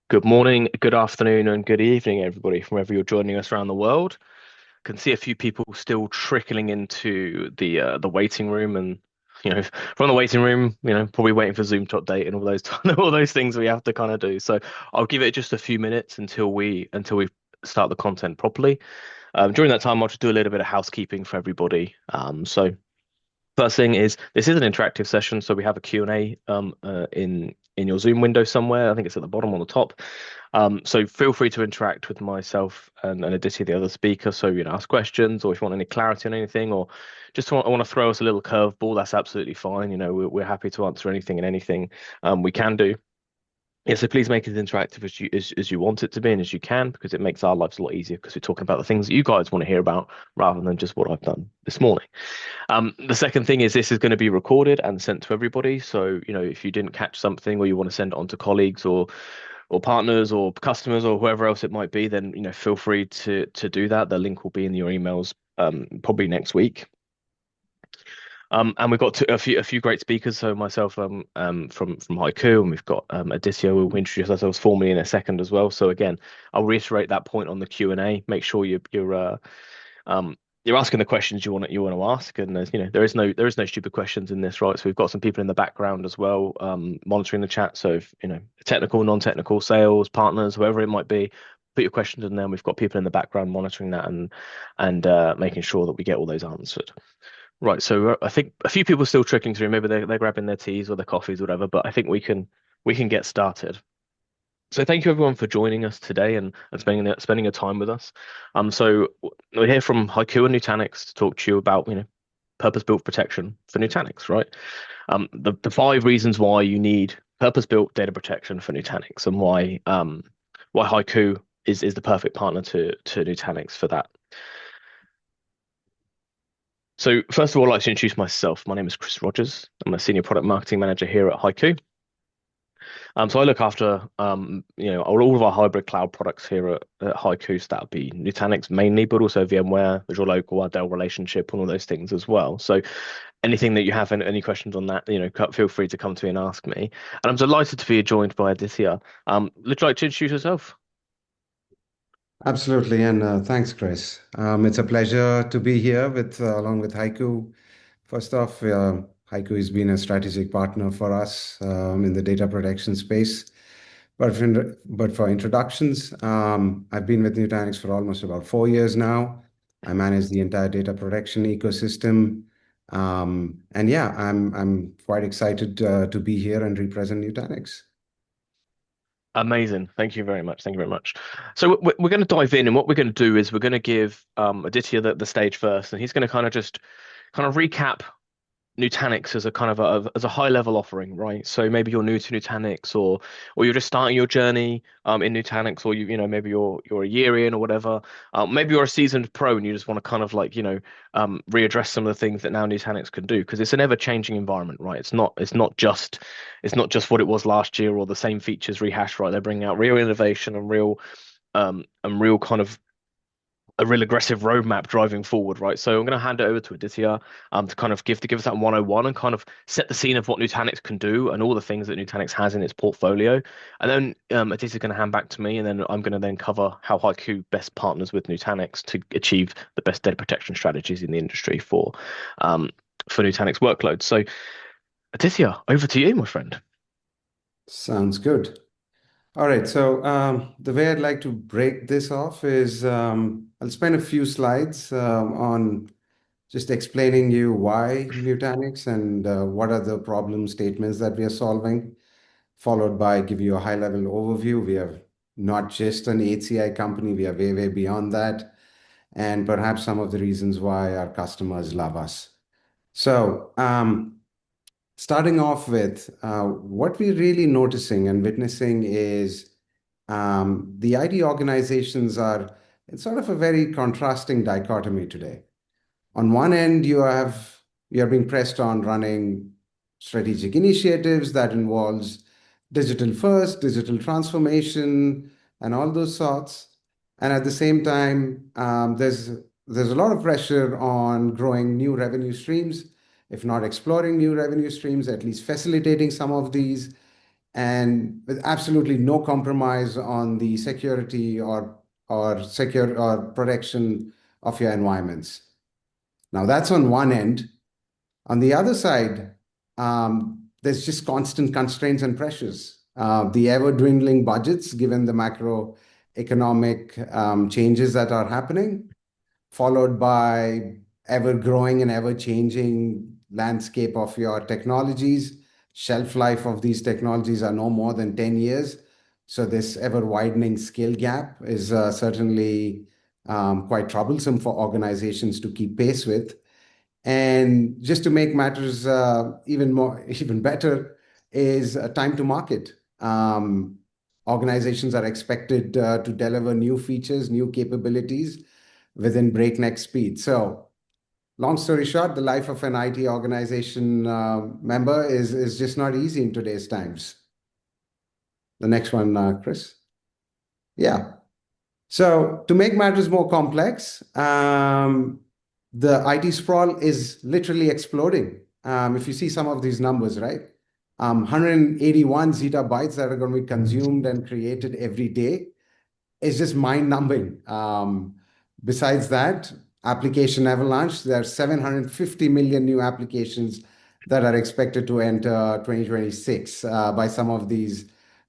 Good morning, good afternoon, and good evening, everybody, from wherever you're joining us around the world. Can see a few people still trickling into the waiting room, and from the waiting room, probably waiting for Zoom to update and all those all those things we have to kind of do. So I'll give it just a few minutes until we start the content properly. During that time, I'll just do a little bit of housekeeping for everybody. So first thing is this is an interactive session, so we have a Q&A in your Zoom window somewhere. I think it's at the bottom on the top. So feel free to interact with myself and Aditia, the other speaker. So ask questions, or if you want any clarity on anything, or just want to throw us a little curveball, that's absolutely fine. We're happy to answer anything and anything we can do. Yeah, so please make it as interactive as you want it to be and as you can, because it makes our lives a lot easier because we're talking about the things that you guys want to hear about rather than just what I've done this morning. The second thing is this is going to be recorded and sent to everybody. So, if you didn't catch something or you want to send it on to colleagues or partners or customers or whoever else it might be, then feel free to do that. The link will be in your emails probably next week. And we've got a few great speakers. So myself from HYCU, and we've got Aditia, who will introduce ourselves formally in a second as well. So again, I'll reiterate that point on the Q&A. Make sure you're asking the questions you want to ask, and there is no stupid questions in this, right? So we've got some people in the background as well, monitoring the chat. So if, technical, non-technical, sales, partners, whoever it might be, put your questions in there. And we've got people in the background monitoring that and making sure that we get all those answered. Right. So I think a few people are still trickling through. Maybe they're grabbing their teas or their coffees or whatever. But I think we can get started. So thank you everyone for joining us today and spending your time with us. So we're here from HYCU and Nutanix to talk to you about purpose-built protection for Nutanix, right? The five reasons why you need purpose-built data protection for Nutanix, and why HYCU is the perfect partner to Nutanix for that. So first of all, I'd like to introduce myself. My name is Chris Rogers. I'm a senior product marketing manager here at HYCU. So I look after all of our hybrid cloud products here at HYCU. So that would be Nutanix mainly, but also VMware, Visual Local, our Dell relationship, and all those things as well. So anything that you have, any questions on that, feel free to come to me and ask me. And I'm delighted to be joined by Aditia. Would you like to introduce yourself? Absolutely, and thanks, Chris. It's a pleasure to be here along with Haiku. First off, Haiku has been a strategic partner for us in the data protection space. But for introductions, I've been with Nutanix for almost about 4 years now. I manage the entire data protection ecosystem, and yeah, I'm quite excited to be here and represent Nutanix. Amazing. Thank you very much. Thank you very much. So we're going to dive in, and what we're going to do is we're going to give Aditya the stage first, and he's going to kind of recap Nutanix as a kind of as a high level offering, right? So maybe you're new to Nutanix, or you're just starting your journey in Nutanix, or maybe you're a year in or whatever. Maybe you're a seasoned pro and you just want to kind of readdress some of the things that now Nutanix can do, because it's an ever changing environment, right? It's not just what it was last year or the same features rehashed, right? They're bringing out real innovation and real kind of a real aggressive roadmap driving forward, right? So I'm going to hand it over to Aditya to kind of give us that 101 and kind of set the scene of what Nutanix can do and all the things that Nutanix has in its portfolio. And then Aditya's going to hand back to me, and then I'm going to then cover how HYCU best partners with Nutanix to achieve the best data protection strategies in the industry for Nutanix workloads. So Aditya, over to you, my friend. Sounds good. All right, so the way I'd like to break this off is I'll spend a few slides on just explaining you why Nutanix and what are the problem statements that we are solving, followed by give you a high-level overview. We are not just an HCI company, we are way, way beyond that, and perhaps some of the reasons why our customers love us. So, starting off with what we're really noticing and witnessing is the IT organizations are in sort of a very contrasting dichotomy today. On one end, you are being pressed on running strategic initiatives that involves digital first, digital transformation, and all those sorts. And at the same time, there's a lot of pressure on growing new revenue streams, if not exploring new revenue streams, at least facilitating some of these. and with absolutely no compromise on the security or secure or protection of your environments. Now that's on one end. On the other side, there's just constant constraints and pressures. The ever dwindling budgets, given the macroeconomic changes that are happening, followed by ever growing and ever changing landscape of your technologies. Shelf life of these technologies are no more than 10 years. So this ever widening skill gap is certainly quite troublesome for organizations to keep pace with. And just to make matters even better, is time to market. Organizations are expected to deliver new features, new capabilities within breakneck speed. So, long story short, the life of an IT organization member is just not easy in today's times. The next one, Chris. Yeah. So to make matters more complex, the IT sprawl is literally exploding. If you see some of these numbers, right? 181 zettabytes that are going to be consumed and created every day is just mind-numbing. Besides that, application avalanche, there are 750 million new applications that are expected to enter 2026 by some of these.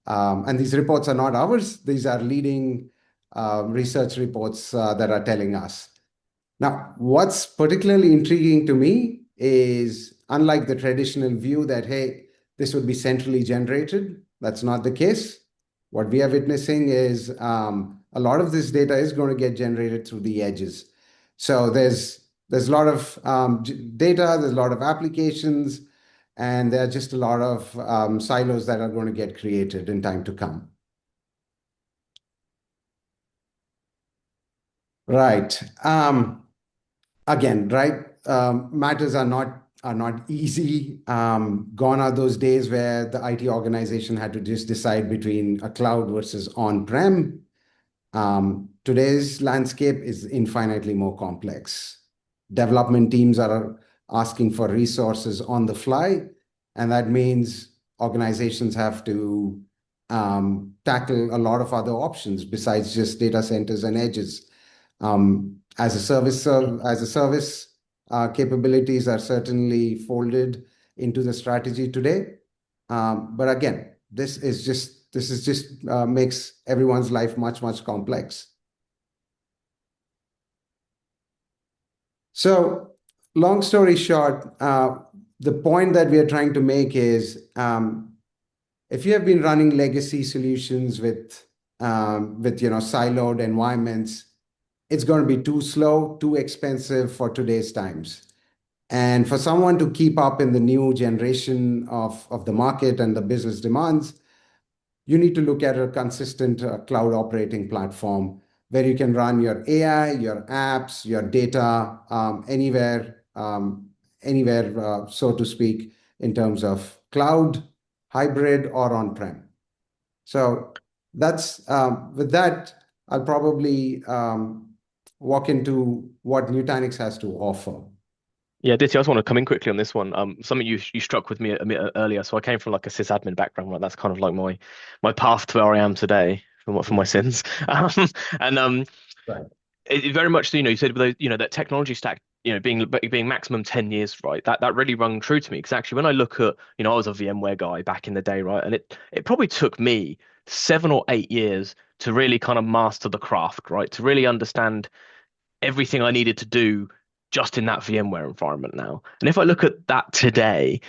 And these reports are not ours. These are leading research reports that are telling us. Now, what's particularly intriguing to me is unlike the traditional view that, hey, this would be centrally generated, that's not the case. What we are witnessing is a lot of this data is going to get generated through the edges. So there's a lot of data, there's a lot of applications, and there are just a lot of silos that are going to get created in time to come. Right. Again, right? Matters are not easy. Gone are those days where the IT organization had to just decide between a cloud versus on-prem. Today's landscape is infinitely more complex. Development teams are asking for resources on the fly, and that means organizations have to tackle a lot of other options besides just data centers and edges. As a service, capabilities are certainly folded into the strategy today. But again, this is just makes everyone's life much, much complex. So, long story short, the point that we are trying to make is if you have been running legacy solutions with siloed environments, it's going to be too slow, too expensive for today's times. And for someone to keep up in the new generation of the market and the business demands, you need to look at a consistent cloud operating platform where you can run your AI, your apps, your data anywhere, so to speak, in terms of cloud, hybrid, or on-prem. So that's with that, I'll probably walk into what Nutanix has to offer. Yeah, Aditya, I just want to come in quickly on this one. Something you struck with me a bit earlier. So I came from like a sysadmin background, right? That's kind of like my path to where I am today for my sins. And Right. it very much, you said with those, that technology stack, being maximum 10 years, right? That really rung true to me because actually when I look at, I was a VMware guy back in the day, right? And it probably took me 7 or 8 years to really kind of master the craft, right? To really understand everything I needed to do just in that VMware environment now. And if I look at that today,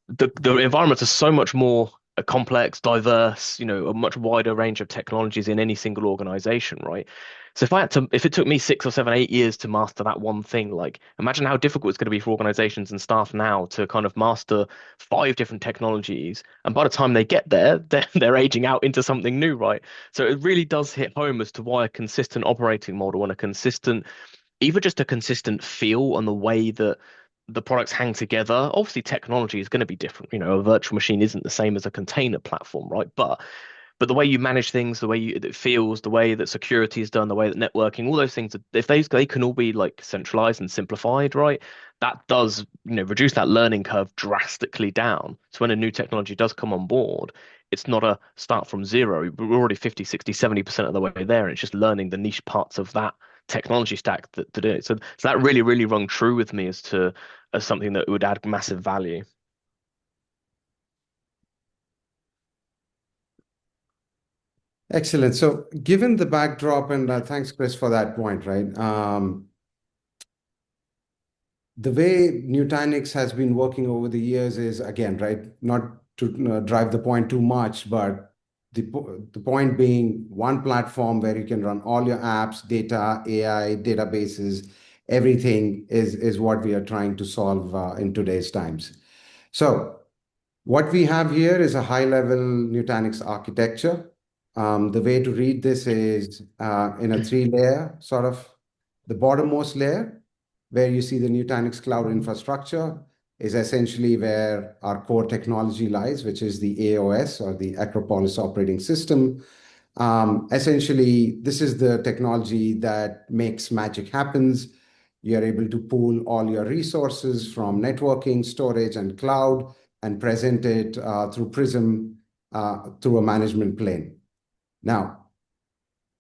the environments are so much more complex, diverse, a much wider range of technologies in any single organization, right? So if it took me 6 or 7, 8 years to master that one thing, like imagine how difficult it's going to be for organizations and staff now to kind of master 5 different technologies. And by the time they get there, they're aging out into something new, right? So it really does hit home as to why a consistent operating model and either just a consistent feel on the way that the products hang together. Obviously, technology is going to be different. A virtual machine isn't the same as a container platform, right? But But the way you manage things, the way it feels, the way that security is done, the way that networking, all those things, if they can all be like centralized and simplified, right? That does, reduce that learning curve drastically down. So when a new technology does come on board, it's not a start from zero. We're already 50, 60, 70% of the way there. And it's just learning the niche parts of that technology stack that do it. So that really, really rung true with me as something that would add massive value. Excellent. So, given the backdrop, and thanks, Chris, for that point, right? The way Nutanix has been working over the years is, again, right, not to drive the point too much, but the point being one platform where you can run all your apps, data, AI, databases, everything is what we are trying to solve in today's times. So, what we have here is a high-level Nutanix architecture. The way to read this is in a three-layer sort of. The bottommost layer, where you see the Nutanix cloud infrastructure, is essentially where our core technology lies, which is the AOS or the Acropolis operating system. Essentially, this is the technology that makes magic happens. You're able to pool all your resources from networking, storage, and cloud and present it through Prism through a management plane. Now,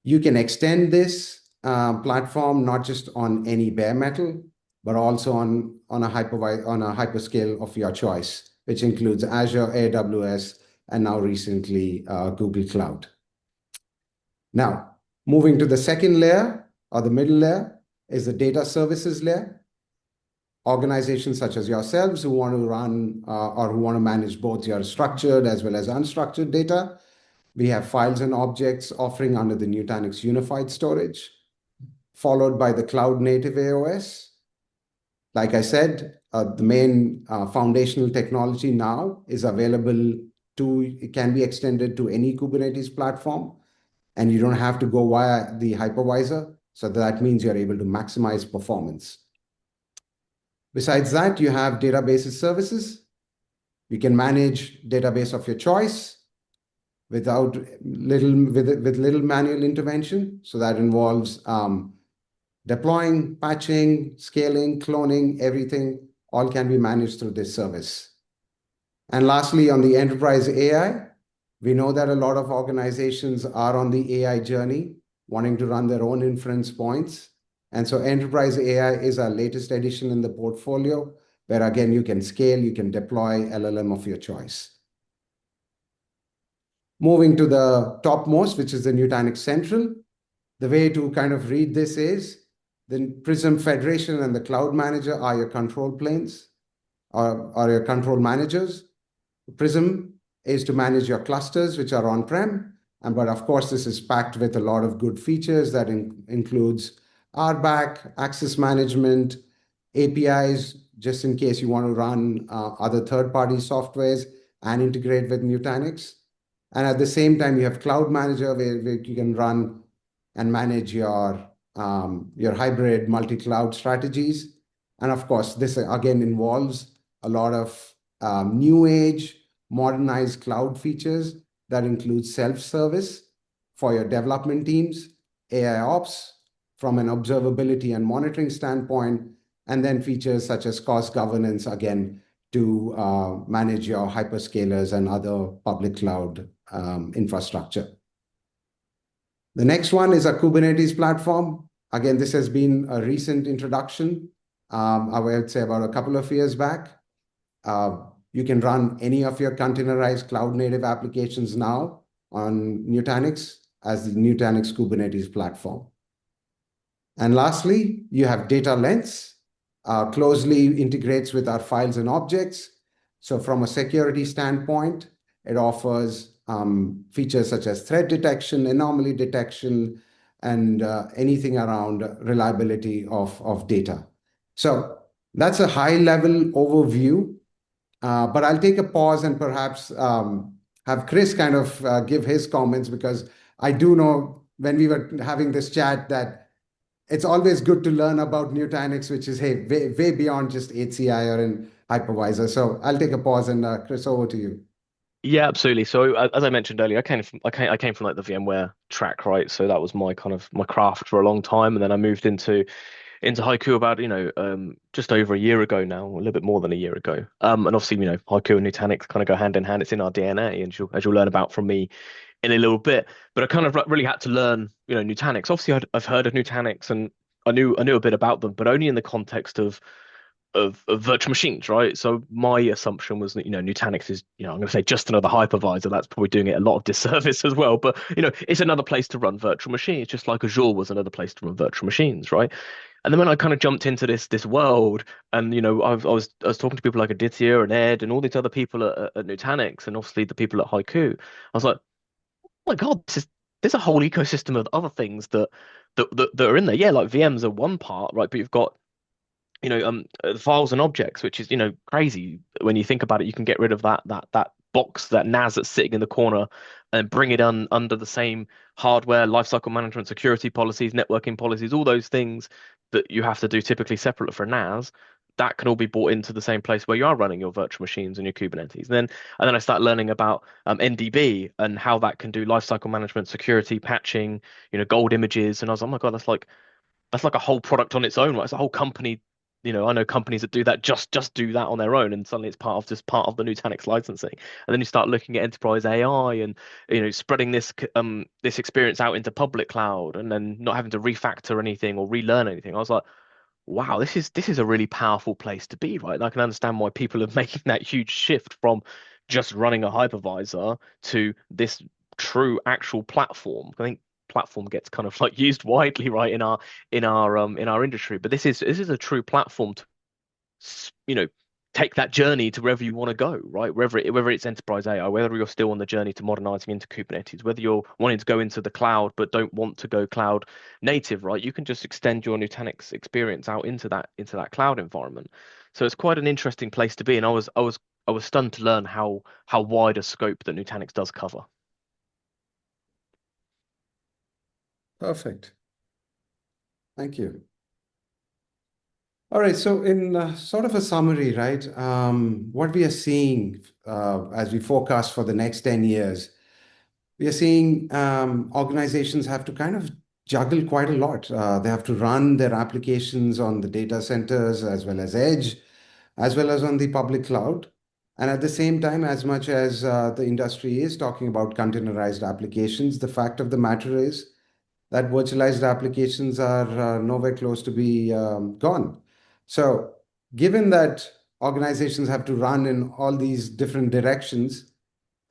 you can extend this platform not just on any bare metal, but also on a hyperscale of your choice, which includes Azure, AWS, and now recently Google Cloud. Now, moving to the second layer or the middle layer is the data services layer. Organizations such as yourselves who want to run or who want to manage both your structured as well as unstructured data. We have files and objects offering under the Nutanix Unified Storage, followed by the cloud native AOS. Like I said, the main foundational technology now is available it can be extended to any Kubernetes platform, and you don't have to go via the hypervisor. So that means you're able to maximize performance. Besides that, you have databases services. You can manage database of your choice with little manual intervention. So that involves deploying, patching, scaling, cloning, everything all can be managed through this service. And lastly, on the enterprise AI, we know that a lot of organizations are on the AI journey, wanting to run their own inference points. And so enterprise AI is our latest addition in the portfolio, where again, you can scale, you can deploy LLM of your choice. Moving to the topmost, which is the Nutanix Central. The way to kind of read this is the Prism Federation and the Cloud Manager are your control planes or your control managers. Prism is to manage your clusters, which are on-prem. But of course, this is packed with a lot of good features that includes RBAC, access management, APIs, just in case you want to run other third-party softwares and integrate with Nutanix. And at the same time, you have Cloud Manager where you can run and manage your hybrid multi-cloud strategies. And of course, this again involves a lot of new age, modernized cloud features that include self-service for your development teams, AI ops from an observability and monitoring standpoint, and then features such as cost governance, again, to manage your hyperscalers and other public cloud infrastructure. The next one is a Kubernetes platform. Again, this has been a recent introduction. I would say about a couple of years back. You can run any of your containerized cloud native applications now on Nutanix as the Nutanix Kubernetes platform. And lastly, you have Data Lens, closely integrates with our files and objects. So from a security standpoint, it offers features such as threat detection, anomaly detection, and anything around reliability of data. So that's a high-level overview. But I'll take a pause and perhaps have Chris kind of give his comments, because I do know when we were having this chat that it's always good to learn about Nutanix, which is, hey, way beyond just HCI or an hypervisor. So I'll take a pause and Chris, over to you. Yeah, absolutely. So as I mentioned earlier, I came from like the VMware track, right? So that was my kind of my craft for a long time, and then I moved into haiku about just over a year ago now, a little bit more than a year ago. And obviously haiku and Nutanix kind of go hand in hand. It's in our DNA, and as you'll learn about from me in a little bit. But I kind of really had to learn Nutanix. Obviously, I've heard of Nutanix, and I knew a bit about them, but only in the context of virtual machines, right? So my assumption was that, Nutanix is, I'm going to say just another hypervisor. That's probably doing it a lot of disservice as well. But, it's another place to run virtual machines, just like Azure was another place to run virtual machines, right? And then when I kind of jumped into this world, and I was talking to people like Aditya and Ed and all these other people at Nutanix, and obviously the people at Haiku, I was like, oh my God, there's a whole ecosystem of other things that are in there. Yeah, like VMs are one part, right? But you've got files and objects, which is, crazy when you think about it. You can get rid of that box, that NAS that's sitting in the corner, and bring it under the same hardware, lifecycle management, security policies, networking policies, all those things that you have to do typically separate for NAS. That can all be brought into the same place where you are running your virtual machines and your Kubernetes. And then I start learning about NDB and how that can do lifecycle management, security, patching, gold images. And I was, oh my God, that's like a whole product on its own, right? It's a whole company. I know companies that do that just do that on their own, and suddenly it's part of the Nutanix licensing. And then you start looking at enterprise AI and spreading this experience out into public cloud, and then not having to refactor anything or relearn anything. I was like, wow, this is a really powerful place to be, right? And I can understand why people are making that huge shift from just running a hypervisor to this true actual platform. I think platform gets kind of like used widely, right, in our industry, but this is a true platform to you know take that journey to wherever you want to go, right? Whether it's enterprise AI, whether you're still on the journey to modernizing into Kubernetes, whether you're wanting to go into the cloud but don't want to go cloud native, right? You can just extend your Nutanix experience out into that cloud environment. So it's quite an interesting place to be, and I was stunned to learn how wide a scope that Nutanix does cover. Perfect. Thank you. All right. So, in sort of a summary, right, what we are seeing as we forecast for the next 10 years, we are seeing organizations have to kind of juggle quite a lot. They have to run their applications on the data centers as well as edge, as well as on the public cloud. And at the same time, as much as the industry is talking about containerized applications, the fact of the matter is that virtualized applications are nowhere close to be gone. So, given that organizations have to run in all these different directions,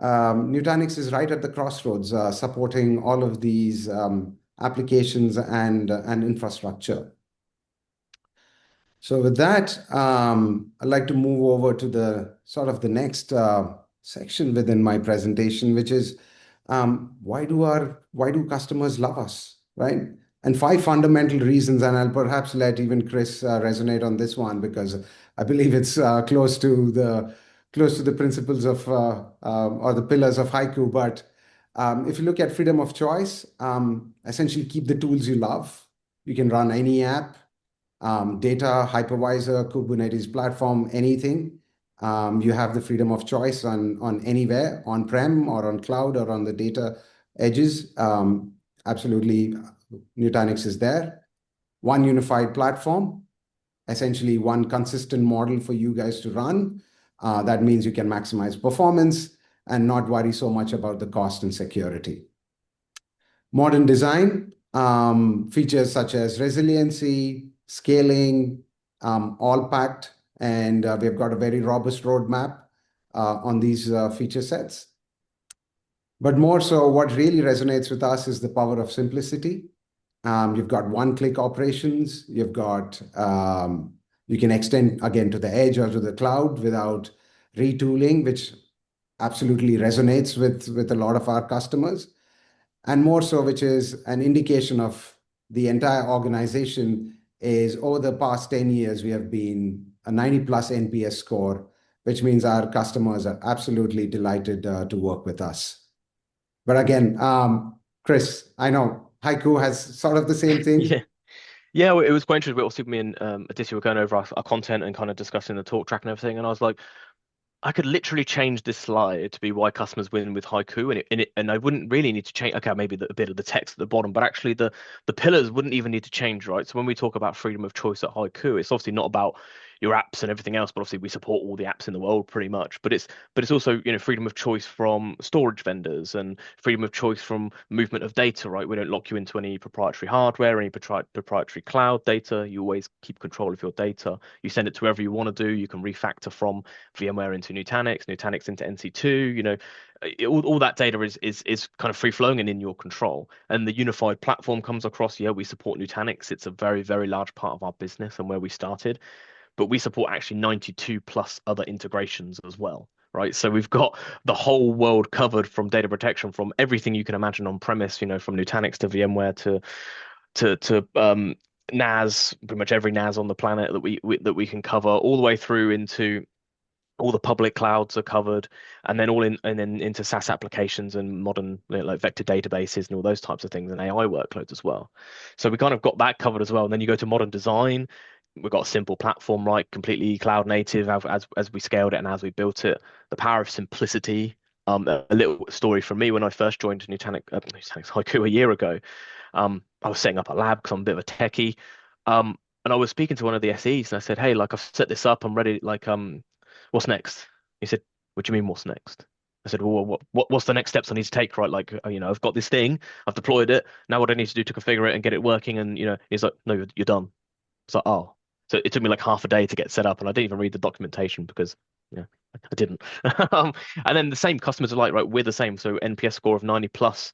Nutanix is right at the crossroads, supporting all of these applications and infrastructure. So with that, I'd like to move over to the sort of the next section within my presentation, which is why do customers love us, right? And five fundamental reasons, and I'll perhaps let even Chris resonate on this one because I believe it's close to the principles of or the pillars of haiku. But if you look at freedom of choice, essentially keep the tools you love. You can run any app, data, hypervisor, Kubernetes platform, anything. You have the freedom of choice on anywhere, on-prem or on cloud or on the data edges. Absolutely, Nutanix is there. One unified platform, essentially one consistent model for you guys to run. That means you can maximize performance and not worry so much about the cost and security. Modern design, features such as resiliency, scaling, all packed, and we've got a very robust roadmap on these feature sets. But more so, what really resonates with us is the power of simplicity. You've got one-click operations. You can extend again to the edge or to the cloud without retooling, which absolutely resonates with a lot of our customers. And more so, which is an indication of the entire organization, is over the past 10 years, we have been a 90 plus NPS score, which means our customers are absolutely delighted to work with us. But again, Chris, I know Haiku has sort of the same thing. Yeah. Yeah, well, it was quite interesting. We also me and Aditya were going over our content and kind of discussing the talk track and everything. And I was like, I could literally change this slide to be why customers win with Haiku, and I wouldn't really need to change. Okay, maybe a bit of the text at the bottom, but actually the pillars wouldn't even need to change, right? So when we talk about freedom of choice at Haiku, it's obviously not about your apps and everything else, but obviously we support all the apps in the world pretty much. But it's also, freedom of choice from storage vendors and freedom of choice from movement of data, right? We don't lock you into any proprietary hardware, any proprietary cloud data. You always keep control of your data. You send it to wherever you want to do. You can refactor from VMware into Nutanix, Nutanix into NC2, all that data is kind of free flowing and in your control. And the unified platform comes across. Yeah, we support Nutanix. It's a very, very large part of our business and where we started, but we support actually 92 plus other integrations as well. Right. So we've got the whole world covered from data protection, from everything you can imagine on premise, from Nutanix to VMware to NAS, pretty much every NAS on the planet that we can cover, all the way through into all the public clouds are covered, and then into SaaS applications and modern, like vector databases and all those types of things, and AI workloads as well. So we kind of got that covered as well. And then you go to modern design, we've got a simple platform, right, completely cloud native as we scaled it and as we built it. The power of simplicity. A little story from me when I first joined Nutanix Haiku a year ago. I was setting up a lab because I'm a bit of a techie. And I was speaking to one of the SEs and I said, "Hey, like I've set this up, I'm ready. Like, what's next?" He said, "What do you mean, what's next?" I said, "Well, what's the next steps I need to take, right? Like, I've got this thing, I've deployed it. Now what I need to do to configure it and get it working." And he's like, "No, you're done." It's like, "Oh." So it took me like half a day to get set up, and I didn't even read the documentation because, yeah, I didn't. And then the same customers are like, right, we're the same. So NPS score of 90 plus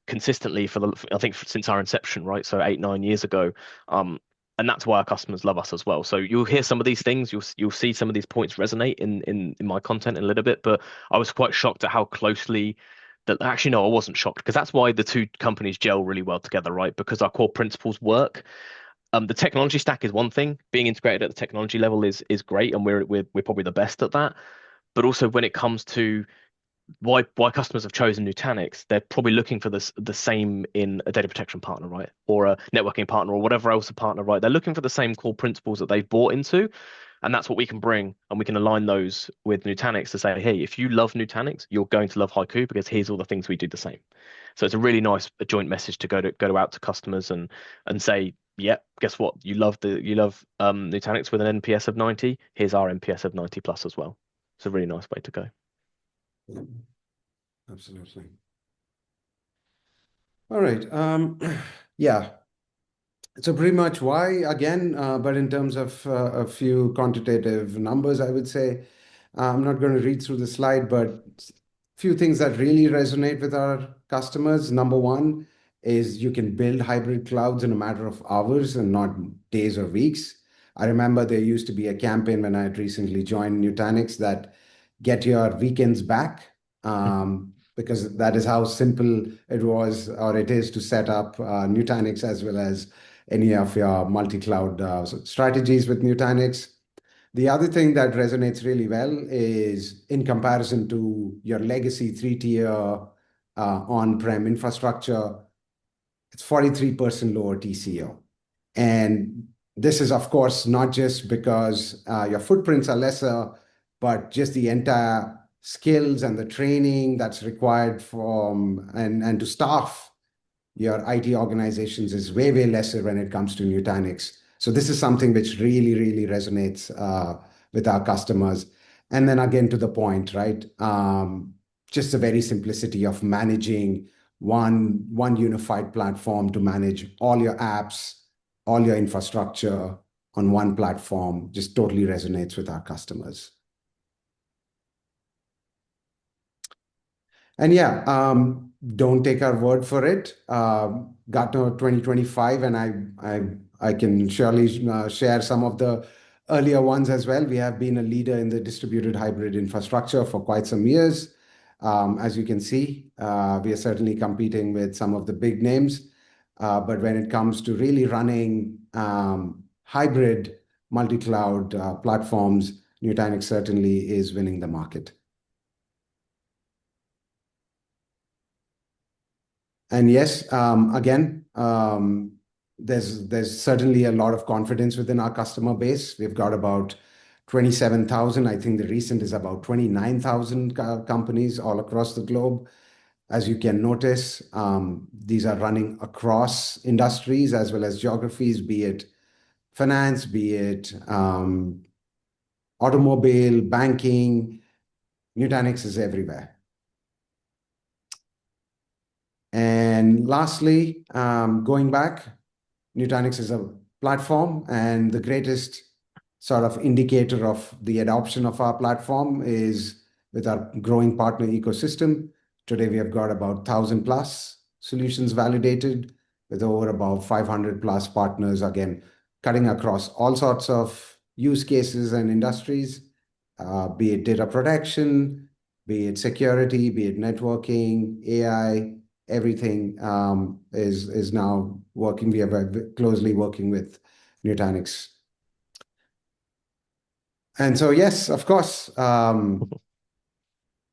consistently I think since our inception, right? So 8, 9 years ago. Um, and that's why our customers love us as well. So you'll hear some of these things, you'll see some of these points resonate in my content a little bit, but I was quite shocked at how closely that actually no, I wasn't shocked because that's why the two companies gel really well together, right? Because our core principles work. The technology stack is one thing. Being integrated at the technology level is great, and we're probably the best at that. But also when it comes to why customers have chosen Nutanix, they're probably looking for the same in a data protection partner, right? Or a networking partner or whatever else a partner, right? They're looking for the same core principles that they've bought into. And that's what we can bring. And we can align those with Nutanix to say, hey, if you love Nutanix, you're going to love Haiku because here's all the things we do the same. So it's a really nice joint message to go out to customers and say, yeah, guess what? You love Nutanix with an NPS of 90. Here's our NPS of 90 plus as well. It's a really nice way to go. Yeah, absolutely. All right. Yeah. So pretty much why again, but in terms of a few quantitative numbers, I would say I'm not going to read through the slide, but few things that really resonate with our customers. Number one is you can build hybrid clouds in a matter of hours and not days or weeks. I remember there used to be a campaign when I had recently joined Nutanix that get your weekends back, because that is how simple it was or it is to set up Nutanix as well as any of your multi-cloud strategies with Nutanix. The other thing that resonates really well is in comparison to your legacy three-tier on-prem infrastructure, it's 43% lower TCO. And this is, of course, not just because your footprints are lesser, but just the entire skills and the training that's required from and to staff your IT organizations is way, way lesser when it comes to Nutanix. So this is something which really, really resonates with our customers. And then again, to the point, right? Just the very simplicity of managing one unified platform to manage all your apps, all your infrastructure on one platform just totally resonates with our customers. And yeah, don't take our word for it. Gartner 2025, and I can surely share some of the earlier ones as well. We have been a leader in the distributed hybrid infrastructure for quite some years. As you can see, we are certainly competing with some of the big names. But when it comes to really running hybrid multi-cloud platforms, Nutanix certainly is winning the market. And yes, again, there's certainly a lot of confidence within our customer base. We've got about 27,000. I think the recent is about 29,000 companies all across the globe. As you can notice, these are running across industries as well as geographies, be it finance, be it automobile, banking. Nutanix is everywhere. And lastly, going back, Nutanix is a platform, and the greatest sort of indicator of the adoption of our platform is with our growing partner ecosystem. Today, we have got about 1,000 plus solutions validated with over about 500 plus partners, again, cutting across all sorts of use cases and industries, be it data protection, be it security, be it networking, AI, everything is now working. We are very closely working with Nutanix. And so, yes, of course,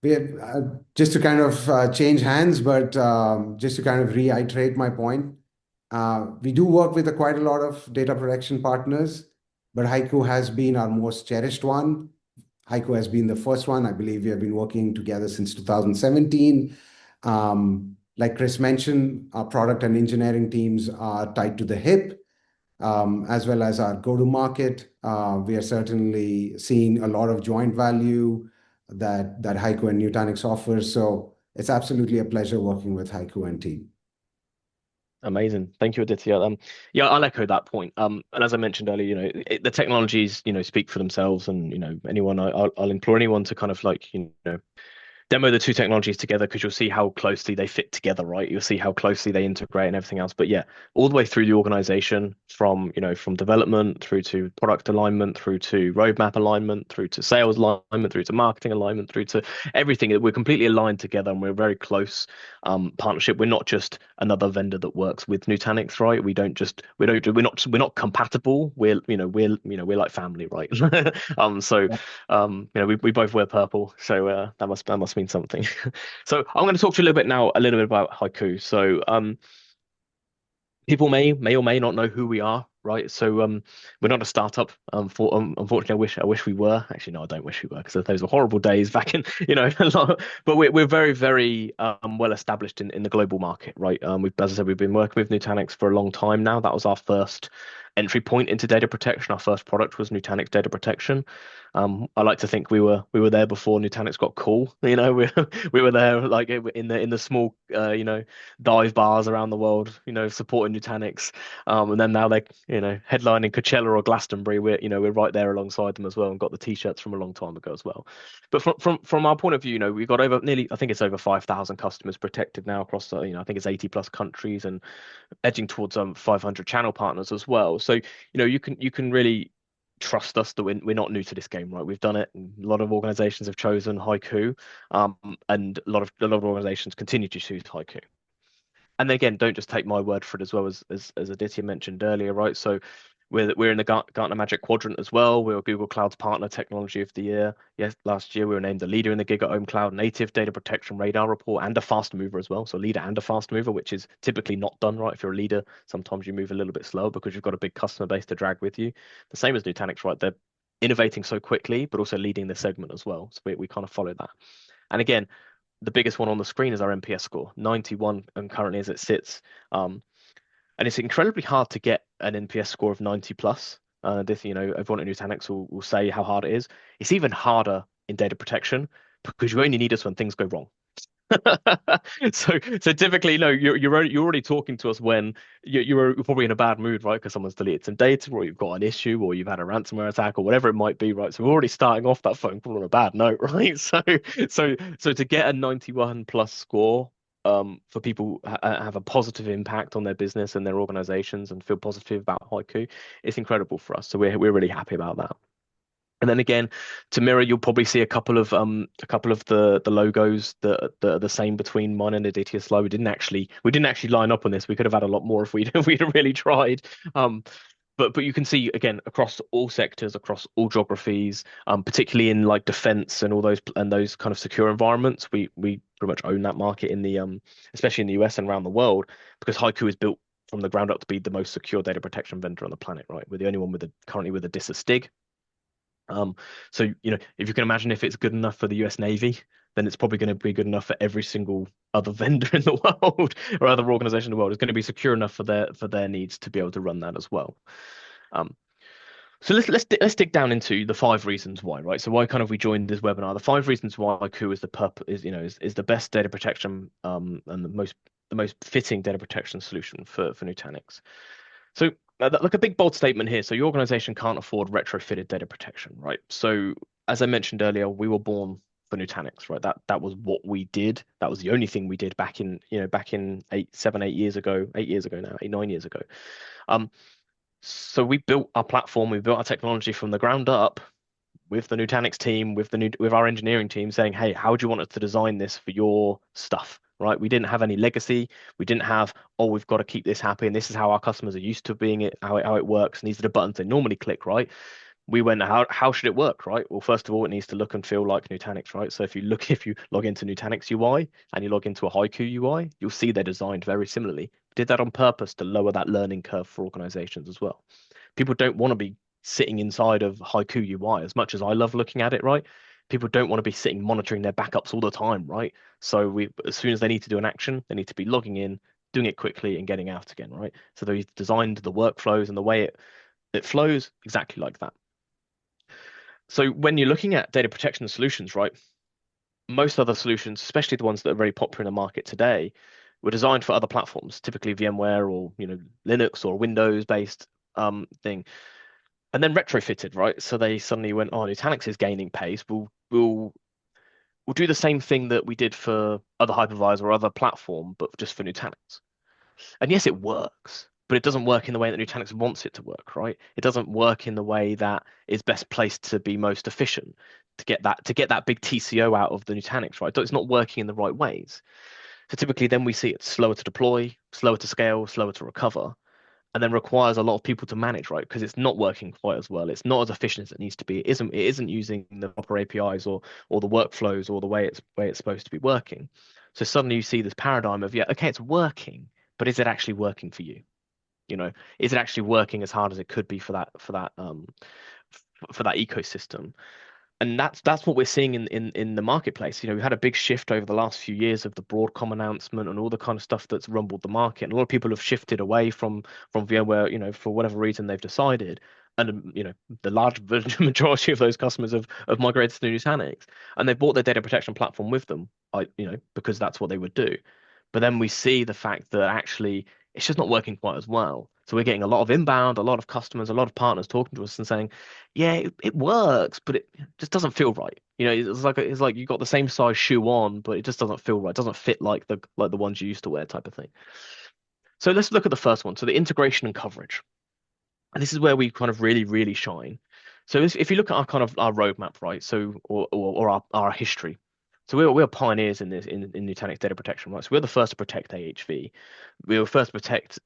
we have, just to kind of change hands, but just to kind of reiterate my point, we do work with quite a lot of data protection partners, but HYCU has been our most cherished one. HYCU has been the first one. I believe we have been working together since 2017. Like Chris mentioned, our product and engineering teams are tied to the hip, as well as our go-to-market. We are certainly seeing a lot of joint value that HYCU and Nutanix offers. So it's absolutely a pleasure working with HYCU and team. Amazing. Thank you, Aditya. Yeah, I'll echo that point. And as I mentioned earlier, the technologies, speak for themselves, and anyone, I'll implore anyone to kind of like, demo the two technologies together, because you'll see how closely they fit together, right? You'll see how closely they integrate and everything else. But yeah, all the way through the organization, from development through to product alignment, through to roadmap alignment, through to sales alignment, through to marketing alignment, through to everything. We're completely aligned together, and we're very close partnership. We're not just another vendor that works with Nutanix, right? We're not compatible. We're like family, right? So we both wear purple, so that must mean something. So I'm going to talk to you a little bit about HYCU. So people may or may not know who we are, right? So we're not a startup. Unfortunately, I wish we were. Actually, no, I don't wish we were, because those were horrible days back in, but we're very, very well established in the global market, right? As I said, we've been working with Nutanix for a long time now. That was our first entry point into data protection. Our first product was Nutanix Data Protection. I like to think we were there before Nutanix got cool. We were there like in the small dive bars around the world, supporting Nutanix. And then now they, headlining Coachella or Glastonbury. We're right there alongside them as well, and got the t-shirts from a long time ago as well. But from our point of view, we've got I think it's over 5,000 customers protected now across, I think it's 80 plus countries, and edging towards 500 channel partners as well. So, you can really trust us that we're not new to this game, right? We've done it. A lot of organizations have chosen HYCU, and a lot of organizations continue to choose HYCU. And again, don't just take my word for it, as well as Aditya mentioned earlier, right? So we're in the Gartner Magic Quadrant as well. We were Google Cloud's Partner Technology of the Year. Yes, last year we were named a leader in the GigaOM Cloud Native Data Protection Radar Report, and a fast mover as well. So leader and a fast mover, which is typically not done, right? If you're a leader, sometimes you move a little bit slower because you've got a big customer base to drag with you. The same as Nutanix, right? They're innovating so quickly, but also leading the segment as well. So we kind of follow that. And again, the biggest one on the screen is our NPS score, 91, and currently as it sits. And it's incredibly hard to get an NPS score of 90 plus. Everyone at Nutanix will say how hard it is. It's even harder in data protection, because you only need us when things go wrong. So typically, you're already talking to us when you're probably in a bad mood, right? Because someone's deleted some data, or you've got an issue, or you've had a ransomware attack, or whatever it might be, right? So we're already starting off that phone call on a bad note, right? So to get a 91 plus score, for people have a positive impact on their business and their organizations, and feel positive about HYCU, it's incredible for us. So we're really happy about that. And then again, to mirror, you'll probably see a couple of the logos that are the same between mine and Aditya slide. We didn't actually line up on this. We could have had a lot more if we'd really tried. But you can see again across all sectors, across all geographies, particularly in like defense and all those kind of secure environments. We pretty much own that market especially in the US and around the world, because HYCU is built from the ground up to be the most secure data protection vendor on the planet. Right, we're the only one currently with a DISA STIG. Um, so if you can imagine, if it's good enough for the US Navy, then it's probably going to be good enough for every single other vendor in the world or other organization in the world. It's going to be secure enough for their needs to be able to run that as well. Um, so let's dig down into the five reasons why, right? So why kind of we joined this webinar? The five reasons why HYCU is the purpose is the best data protection and the most fitting data protection solution for Nutanix. So like a big bold statement here. So your organization can't afford retrofitted data protection, right? So as I mentioned earlier, we were born for Nutanix, right? That was what we did. That was the only thing we did back in 8 years ago, 8 years ago now, 8 9 years ago. Um, so we built our platform, we built our technology from the ground up with the Nutanix team, with our engineering team, saying, "Hey, how do you want us to design this for your stuff?" Right? We didn't have any legacy. We didn't have, "Oh, we've got to keep this happy, and this is how our customers are used to being it, how it works, and these are the buttons they normally click." Right? We went, how should it work? Right? Well, first of all, it needs to look and feel like Nutanix, right? So if you log into Nutanix UI and you log into a HYCU UI, you'll see they're designed very similarly. Did that on purpose to lower that learning curve for organizations as well. People don't want to be sitting inside of HYCU UI as much as I love looking at it, right? People don't want to be sitting monitoring their backups all the time, right? So as soon as they need to do an action, they need to be logging in, doing it quickly, and getting out again, right? So they designed the workflows and the way it flows exactly like that. So when you're looking at data protection solutions, right, most other solutions, especially the ones that are very popular in the market today, were designed for other platforms, typically VMware or Linux or Windows based thing, and then retrofitted, right? So they suddenly went, "Oh, Nutanix is gaining pace. We'll do the same thing that we did for other hypervisor or other platform, but just for Nutanix." And yes, it works, but it doesn't work in the way that Nutanix wants it to work, right? It doesn't work in the way that is best placed to be most efficient to get that big TCO out of the Nutanix, right? It's not working in the right ways. So typically, then we see it slower to deploy, slower to scale, slower to recover, and then requires a lot of people to manage, right? Because it's not working quite as well. It's not as efficient as it needs to be. It isn't using the proper APIs or the workflows or the way it's supposed to be working. So suddenly you see this paradigm of, yeah, okay, it's working, but is it actually working for you? Is it actually working as hard as it could be for that ecosystem? And that's what we're seeing in the marketplace. We've had a big shift over the last few years of the Broadcom announcement and all the kind of stuff that's rumbled the market. And a lot of people have shifted away from VMware, for whatever reason they've decided. And the large majority of those customers have migrated to Nutanix, and they bought their data protection platform with them, because that's what they would do. But then we see the fact that actually it's just not working quite as well. So we're getting a lot of inbound, a lot of customers, a lot of partners talking to us and saying, yeah, it works, but it just doesn't feel right. It's like you got the same size shoe on, but it just doesn't feel right. It doesn't fit like the ones you used to wear, type of thing. So let's look at the first one. So the integration and coverage. And this is where we kind of really, really shine. So if you look at our kind of our roadmap, right? So or our history. So we're pioneers in this in Nutanix data protection, right? So we're the first to protect AHV. We were first to protect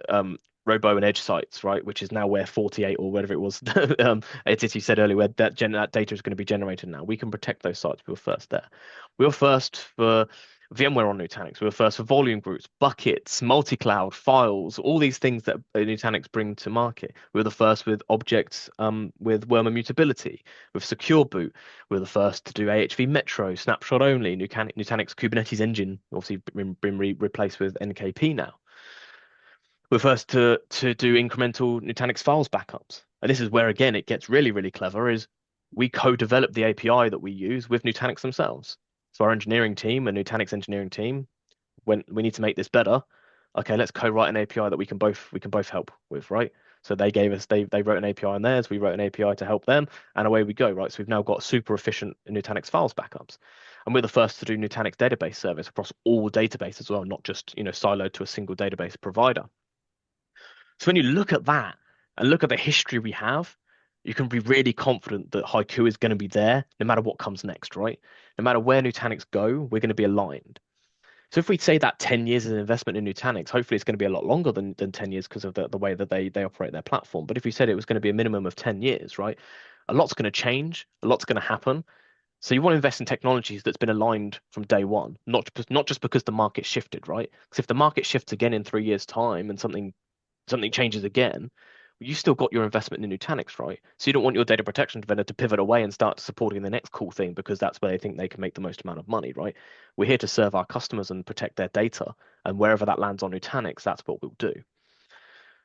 robo and edge sites, right? Which is now where 48 or whatever it was, Aditia said earlier, where that data is going to be generated now. We can protect those sites. We were first there. We were first for VMware on Nutanix. We were first for volume groups, buckets, multi-cloud, files, all these things that Nutanix bring to market. We were the first with objects, with worm immutability, with secure boot. We were the first to do AHV Metro, snapshot only, Nutanix Kubernetes engine, obviously been replaced with NKP now. We're first to do incremental Nutanix files backups. And this is where, again, it gets really, really clever, is we co-developed the API that we use with Nutanix themselves. So our engineering team and Nutanix engineering team, when we need to make this better, okay, let's co-write an API that we can both help with, right? So they wrote an API on theirs, we wrote an API to help them, and away we go, right? So we've now got super efficient Nutanix files backups. And we're the first to do Nutanix database service across all databases as well, not just siloed to a single database provider. So when you look at that and look at the history we have, you can be really confident that HYCU is going to be there no matter what comes next, right? No matter where Nutanix go, we're going to be aligned. So if we say that 10 years is an investment in Nutanix, hopefully it's going to be a lot longer than 10 years because of the way that they operate their platform. But if we said it was going to be a minimum of 10 years, right? A lot's going to change, a lot's going to happen. So you want to invest in technologies that's been aligned from day one, not just because the market shifted, right? Because if the market shifts again in 3 years' time and something changes again, you still got your investment in Nutanix, right? So you don't want your data protection vendor to pivot away and start supporting the next cool thing because that's where they think they can make the most amount of money, right? We're here to serve our customers and protect their data, and wherever that lands on Nutanix, that's what we'll do.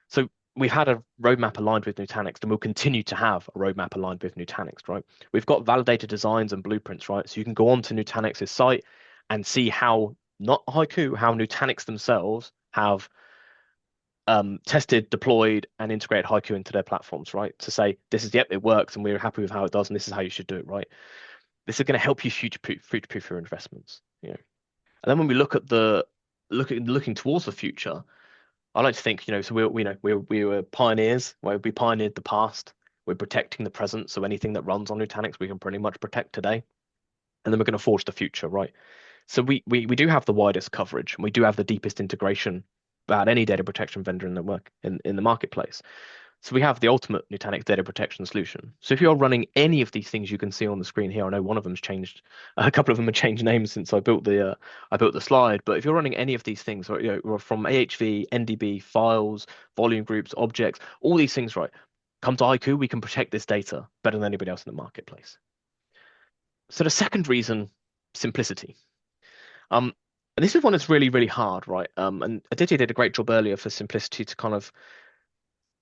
So we've had a roadmap aligned with Nutanix, and we'll continue to have a roadmap aligned with Nutanix, right? We've got validated designs and blueprints, right? So you can go on to Nutanix's site and see how, not HYCU, how Nutanix themselves have tested, deployed, and integrated HYCU into their platforms, right? To say this is, yep, it works, and we're happy with how it does, and this is how you should do it, right? This is going to help you future-proof your investments, you know. And then when we look at looking towards the future, I like to think, so we were pioneers, where we pioneered the past. We're protecting the present, so anything that runs on Nutanix, we can pretty much protect today, and then we're going to forge the future, right? So we do have the widest coverage, and we do have the deepest integration about any data protection vendor in the marketplace. So we have the ultimate Nutanix data protection solution. So if you're running any of these things you can see on the screen here, I know one of them's changed, a couple of them have changed names since I built the slide. But if you're running any of these things, right, from AHV, NDB, files, volume groups, objects, all these things, right, come to HYCU, we can protect this data better than anybody else in the marketplace. So the second reason, simplicity. And this is one that's really, really hard, right? And Aditya did a great job earlier for simplicity to kind of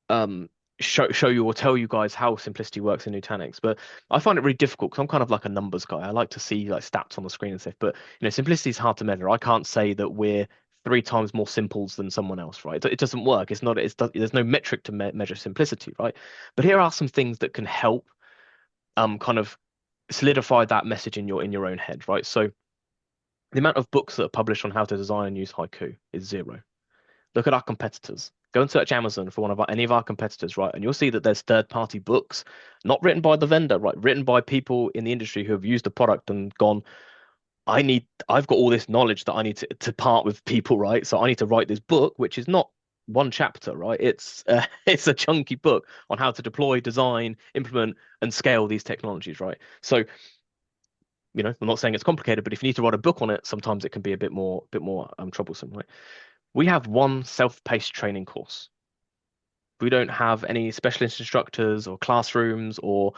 um show you or tell you guys how simplicity works in Nutanix. But I find it really difficult because I'm kind of like a numbers guy. I like to see like stats on the screen and stuff. But simplicity is hard to measure. I can't say that we're 3 times more simples than someone else, right? It doesn't work. It's not. There's no metric to measure simplicity, right? But here are some things that can help kind of solidify that message in your own head, right? So the amount of books that are published on how to design and use HYCU is zero. Look at our competitors. Go and search Amazon for any of our competitors, right? And you'll see that there's third-party books, not written by the vendor, right? Written by people in the industry who have used the product and gone, I've got all this knowledge that I need to part with people, right? So I need to write this book, which is not one chapter, right? It's it's a chunky book on how to deploy, design, implement, and scale these technologies, right? So, I'm not saying it's complicated, but if you need to write a book on it, sometimes it can be a bit more troublesome, right? We have one self-paced training course. We don't have any specialist instructors or classrooms or,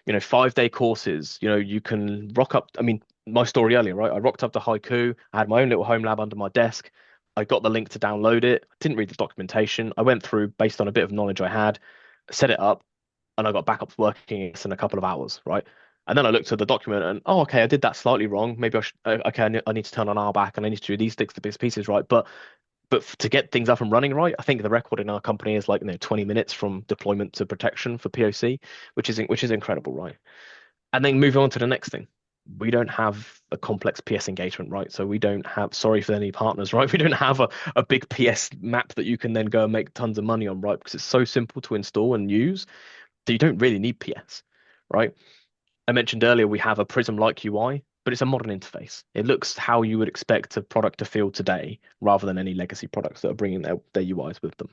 5-day courses. You can rock up. I mean, my story earlier, right? I rocked up to HYCU. I had my own little home lab under my desk. I got the link to download it. Didn't read the documentation. I went through based on a bit of knowledge I had, set it up, and I got backups working in a couple of hours, right? And then I looked at the document and, oh, okay, I did that slightly wrong. Maybe I should, okay, I need to turn on RBAC and I need to do these things, the pieces, right? But to get things up and running right, I think the record in our company is like 20 minutes from deployment to protection for POC, which is incredible, right? And then moving on to the next thing. We don't have a complex PS engagement, right? So we don't have, sorry for any partners, right? We don't have a big PS map that you can then go and make tons of money on, right? Because it's so simple to install and use that you don't really need PS, right? I mentioned earlier we have a Prism-like UI, but it's a modern interface. It looks how you would expect a product to feel today, rather than any legacy products that are bringing their UIs with them.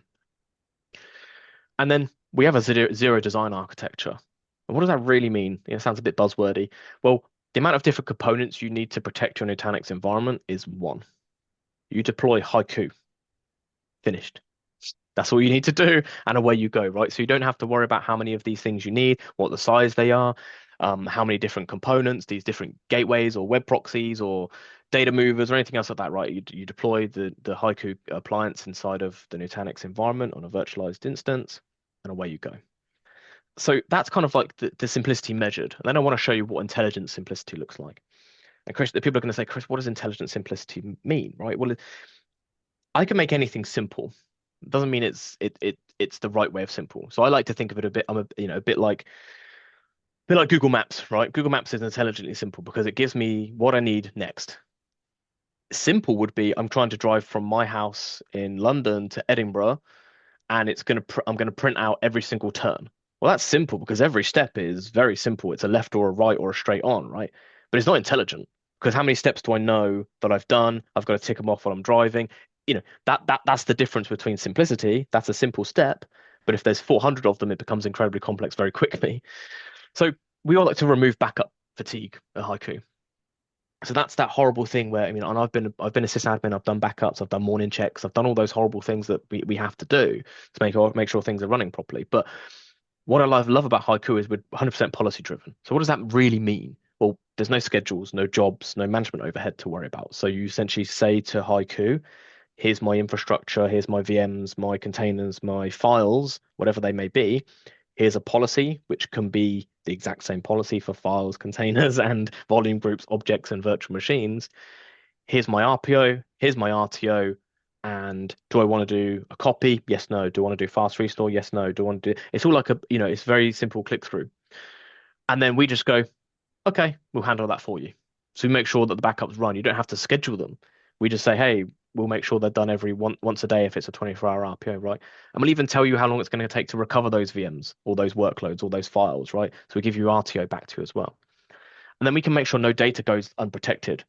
And then we have a zero design architecture. And what does that really mean? It sounds a bit buzzwordy. Well, the amount of different components you need to protect your Nutanix environment is one. You deploy HYCU, finished. That's all you need to do, and away you go, right? So you don't have to worry about how many of these things you need, what the size they are, how many different components, these different gateways or web proxies or data movers or anything else like that, right? You deploy the HYCU appliance inside of the Nutanix environment on a virtualized instance, and away you go. So that's kind of like the simplicity measured. And then I want to show you what intelligent simplicity looks like. And Chris, the people are going to say, Chris, what does intelligent simplicity mean, right? Well, I can make anything simple. It doesn't mean it's the right way of simple. So I like to think of it a bit. A bit like Google Maps, right? Google Maps is intelligently simple because it gives me what I need next. Simple would be I'm trying to drive from my house in London to Edinburgh, and I'm gonna print out every single turn. Well, that's simple because every step is very simple. It's a left or a right or a straight on, right? But it's not intelligent because how many steps do I know that I've done? I've got to tick them off while I'm driving. That's the difference between simplicity. That's a simple step. But if there's 400 of them, it becomes incredibly complex very quickly. So we all like to remove backup fatigue at HYCU. So that's that horrible thing where, I mean, and I've been a sysadmin, I've done backups, I've done morning checks, I've done all those horrible things that we have to do to make sure things are running properly. But what I love about Haiku is we're 100% policy driven. So what does that really mean? Well, there's no schedules, no jobs, no management overhead to worry about. So you essentially say to Haiku, here's my infrastructure, here's my VMs, my containers, my files, whatever they may be. Here's a policy, which can be the exact same policy for files, containers, and volume groups, objects, and virtual machines. Here's my RPO, here's my RTO, and do I want to do a copy? Yes, no. Do I want to do fast restore? Yes, no. Do I want to do it's all like it's very simple click through. And then we just go, okay, we'll handle that for you. So we make sure that the backups run. You don't have to schedule them. We just say, hey, we'll make sure they're done every once a day if it's a 24-hour RPO, right? And we'll even tell you how long it's going to take to recover those VMs, all those workloads, all those files, right? So we give you RTO back to you as well. And then we can make sure no data goes unprotected.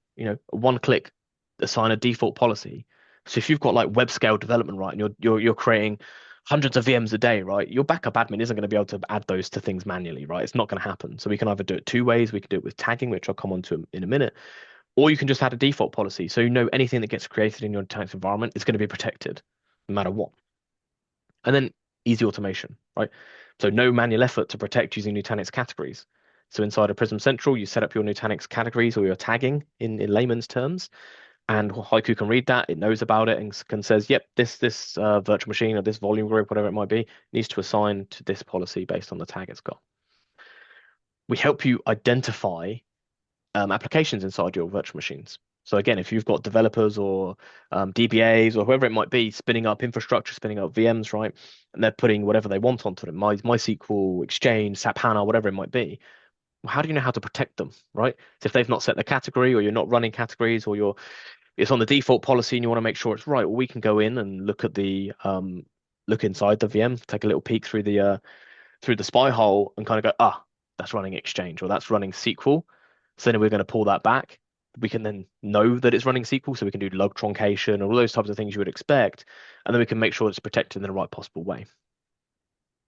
One click, assign a default policy. So if you've got like web scale development, right, and you're creating hundreds of VMs a day, right, your backup admin isn't going to be able to add those to things manually, right? It's not going to happen. So we can either do it two ways. We can do it with tagging, which I'll come on to in a minute, or you can just add a default policy. So anything that gets created in your Nutanix environment is going to be protected no matter what. And then easy automation, right? So no manual effort to protect using Nutanix categories. So inside of Prism Central, you set up your Nutanix categories or your tagging in layman's terms, and Haiku can read that. It knows about it and can says, yep, this virtual machine or this volume group, whatever it might be, needs to assign to this policy based on the tag it's got. We help you identify applications inside your virtual machines. So again, if you've got developers or DBAs or whoever it might be spinning up infrastructure, spinning up VMs, right, and they're putting whatever they want onto them, MySQL, Exchange, SAP HANA, whatever it might be. Well, how do you know how to protect them, right? So if they've not set the category, or you're not running categories, or it's on the default policy and you want to make sure it's right, well, we can go in and look inside the VM, take a little peek through the spy hole and kind of go, that's running Exchange or that's running SQL. So then we're going to pull that back. We can then know that it's running SQL, so we can do log truncation and all those types of things you would expect, and then we can make sure it's protected in the right possible way.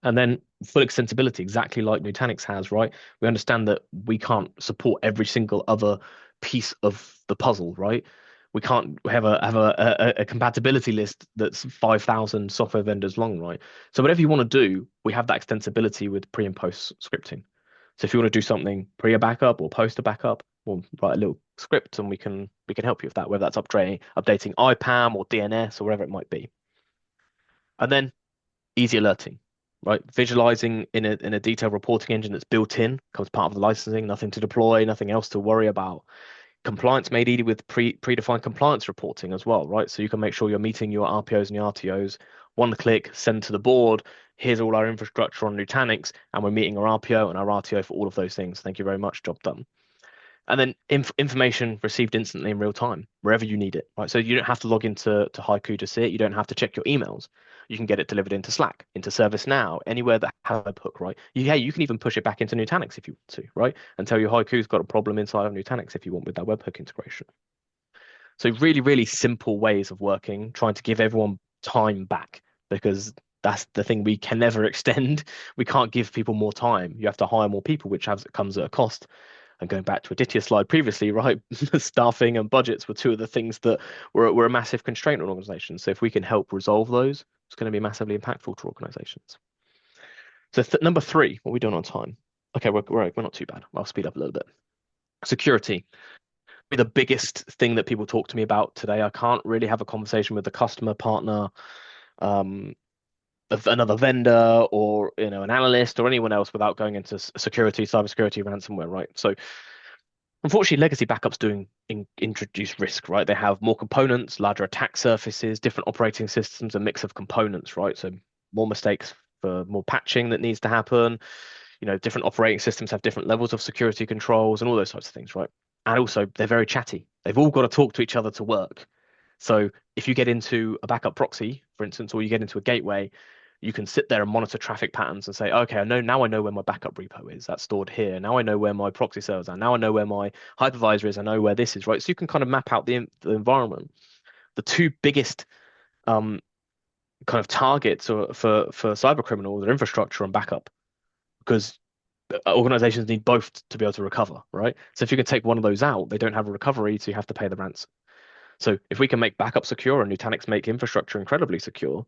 And then full extensibility, exactly like Nutanix has, right? We understand that we can't support every single other piece of the puzzle, right? We can't have a compatibility list that's 5,000 software vendors long, right? So whatever you want to do, we have that extensibility with pre and post scripting. So if you want to do something pre a backup or post a backup, we'll write a little script and we can help you with that, whether that's updating IPAM or DNS or whatever it might be. And then easy alerting, right? Visualizing in a detailed reporting engine that's built in, comes part of the licensing, nothing to deploy, nothing else to worry about. Compliance made easy with predefined compliance reporting as well, right? So you can make sure you're meeting your RPOs and your RTOs. One click, send to the board. Here's all our infrastructure on Nutanix, and we're meeting our RPO and our RTO for all of those things. Thank you very much. Job done. And then information received instantly in real time, wherever you need it, right? So you don't have to log into Haiku to see it. You don't have to check your emails. You can get it delivered into Slack, into ServiceNow, anywhere that has a webhook, right? You can even push it back into Nutanix if you want to, right? And tell your Haiku's got a problem inside of Nutanix if you want with that webhook integration. So really, really simple ways of working, trying to give everyone time back because that's the thing we can never extend. We can't give people more time. You have to hire more people, which comes at a cost. And going back to Aditya slide previously, right, staffing and budgets were two of the things that were a massive constraint on organizations. So if we can help resolve those, it's going to be massively impactful to organizations. So number three, what are we doing on time? Okay, we're not too bad. I'll speed up a little bit. Security. The biggest thing that people talk to me about today. I can't really have a conversation with the customer partner, um, of another vendor or an analyst or anyone else without going into security, cybersecurity, ransomware, right? So unfortunately, legacy backups introduce risk, right? They have more components, larger attack surfaces, different operating systems, a mix of components, right? So more mistakes for more patching that needs to happen. Different operating systems have different levels of security controls and all those types of things, right? And also, they're very chatty. They've all got to talk to each other to work. So if you get into a backup proxy, for instance, or you get into a gateway, you can sit there and monitor traffic patterns and say, okay, I know where my backup repo is. That's stored here. Now I know where my proxy servers are. Now I know where my hypervisor is. I know where this is, right? So you can kind of map out the environment. The two biggest kind of targets for cyber criminals are infrastructure and backup, because organizations need both to be able to recover, right? So if you can take one of those out, they don't have a recovery, so you have to pay the ransom. So if we can make backup secure and Nutanix make infrastructure incredibly secure,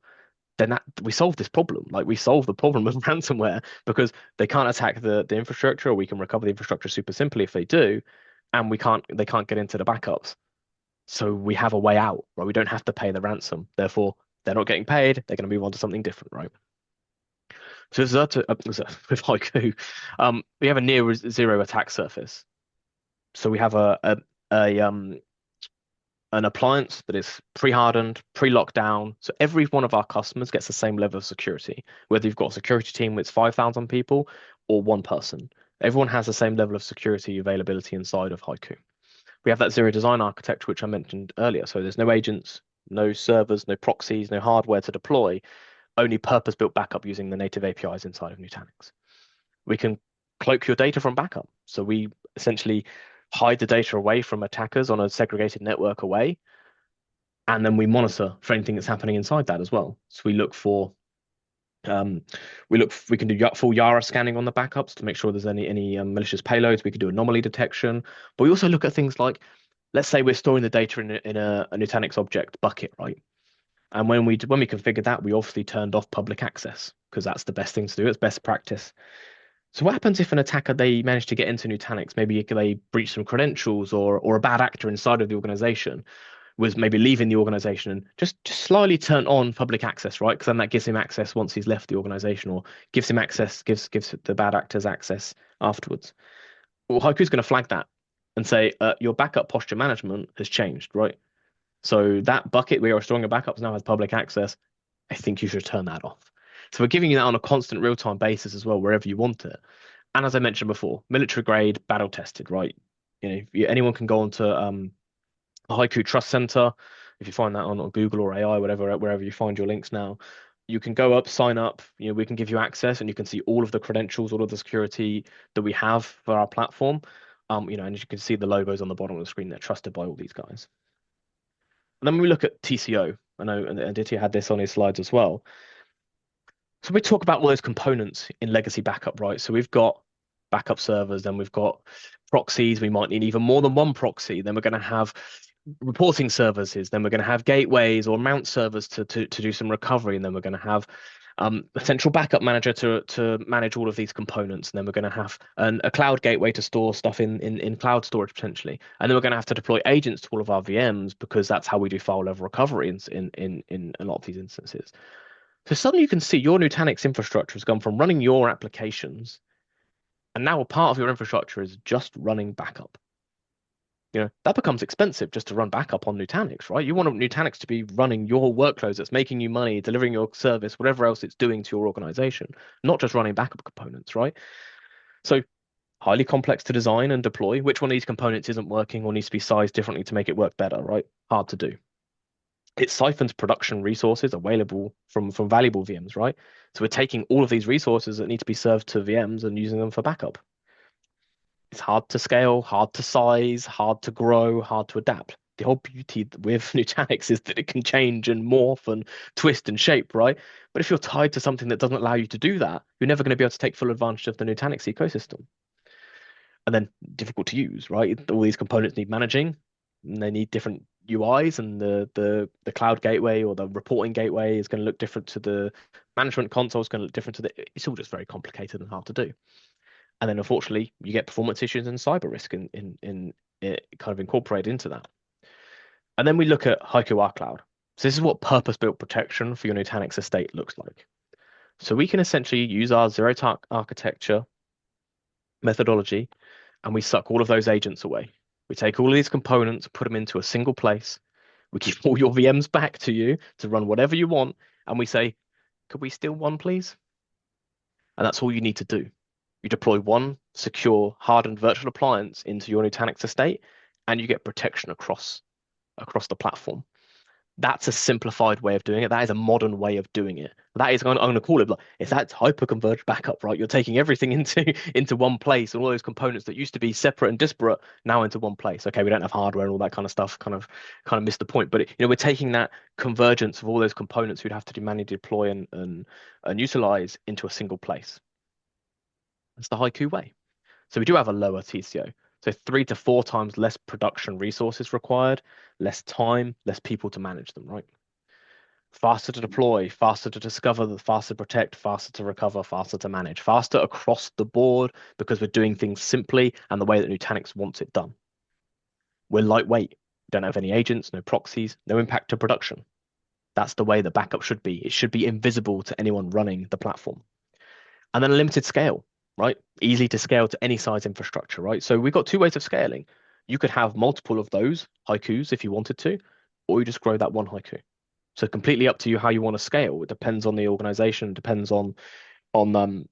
then that we solve this problem. Like we solve the problem of ransomware because they can't attack the infrastructure, or we can recover the infrastructure super simply if they do, and they can't get into the backups. So we have a way out, right? We don't have to pay the ransom. Therefore, they're not getting paid. They're going to move on to something different, right? So with Haiku, we have a near zero attack surface. So we have a an appliance that is pre-hardened, pre-locked down. So every one of our customers gets the same level of security, whether you've got a security team with 5,000 people or one person. Everyone has the same level of security availability inside of Haiku. We have that zero design architecture, which I mentioned earlier. So there's no agents, no servers, no proxies, no hardware to deploy, only purpose-built backup using the native APIs inside of Nutanix. We can cloak your data from backup. So we essentially hide the data away from attackers on a segregated network away, and then we monitor for anything that's happening inside that as well. So um, we can do full YARA scanning on the backups to make sure there's any malicious payloads. We can do anomaly detection, but we also look at things like, let's say we're storing the data in a Nutanix object bucket, right? And when we configured that, we obviously turned off public access because that's the best thing to do. It's best practice. So what happens if an attacker they manage to get into Nutanix? Maybe they breach some credentials, or a bad actor inside of the organization was maybe leaving the organization and just slightly turn on public access, right? Because then that gives him access once he's left the organization, or gives him access, gives the bad actors access afterwards. Well, Haiku's going to flag that and say your backup posture management has changed, right? So that bucket where you're storing your backups now has public access. I think you should turn that off. So we're giving you that on a constant real-time basis as well, wherever you want it. And as I mentioned before, military grade, battle tested, right? Anyone can go onto a Haiku Trust Center. If you find that on Google or AI, whatever, wherever you find your links now, you can go up, sign up. We can give you access, and you can see all of the credentials, all of the security that we have for our platform. And you can see the logos on the bottom of the screen. They're trusted by all these guys. And then when we look at TCO, I know and Aditia had this on his slides as well. So we talk about all those components in legacy backup, right? So we've got backup servers, then we've got proxies. We might need even more than one proxy. Then we're going to have reporting services. Then we're going to have gateways or mount servers to do some recovery. And then we're going to have a central backup manager to manage all of these components. And then we're going to have a cloud gateway to store stuff in cloud storage potentially. And then we're going to have to deploy agents to all of our VMs because that's how we do file level recovery in a lot of these instances. So suddenly you can see your Nutanix infrastructure has gone from running your applications, and now a part of your infrastructure is just running backup. That becomes expensive just to run backup on Nutanix, right? You want Nutanix to be running your workloads that's making you money, delivering your service, whatever else it's doing to your organization, not just running backup components, right? So highly complex to design and deploy. Which one of these components isn't working or needs to be sized differently to make it work better, right? Hard to do. It siphons production resources available from valuable VMs, right? So we're taking all of these resources that need to be served to VMs and using them for backup. It's hard to scale, hard to size, hard to grow, hard to adapt. The whole beauty with Nutanix is that it can change and morph and twist and shape, right? But if you're tied to something that doesn't allow you to do that, you're never going to be able to take full advantage of the Nutanix ecosystem. And then difficult to use, right? All these components need managing, and they need different UIs, and the cloud gateway or the reporting gateway is going to look different to the management console, is going to look different to it's all just very complicated and hard to do. And then unfortunately, you get performance issues and cyber risk in it kind of incorporated into that. And then we look at HYCU Cloud. So this is what purpose-built protection for your Nutanix estate looks like. So we can essentially use our zero-touch architecture methodology, and we suck all of those agents away. We take all of these components, put them into a single place. We give all your VMs back to you to run whatever you want, and we say, could we steal one, please? And that's all you need to do. You deploy one secure, hardened virtual appliance into your Nutanix estate, and you get protection across the platform. That's a simplified way of doing it. That is a modern way of doing it. That is, I'm going to call it, like, it's that hyper-converged backup, right? You're taking everything into one place, and all those components that used to be separate and disparate now into one place. Okay, we don't have hardware and all that kind of stuff. Kind of missed the point. But we're taking that convergence of all those components we'd have to manually deploy and utilize into a single place. That's the HYCU way. So we do have a lower TCO. So 3 to 4 times less production resources required, less time, less people to manage them, right? Faster to deploy, faster to discover, faster to protect, faster to recover, faster to manage, faster across the board because we're doing things simply and the way that Nutanix wants it done. We're lightweight, don't have any agents, no proxies, no impact to production. That's the way the backup should be. It should be invisible to anyone running the platform. And then a limited scale, right? Easy to scale to any size infrastructure, right? So we've got two ways of scaling. You could have multiple of those HYCUs if you wanted to, or you just grow that one HYCU. So completely up to you how you want to scale. It depends on the organization, depends on um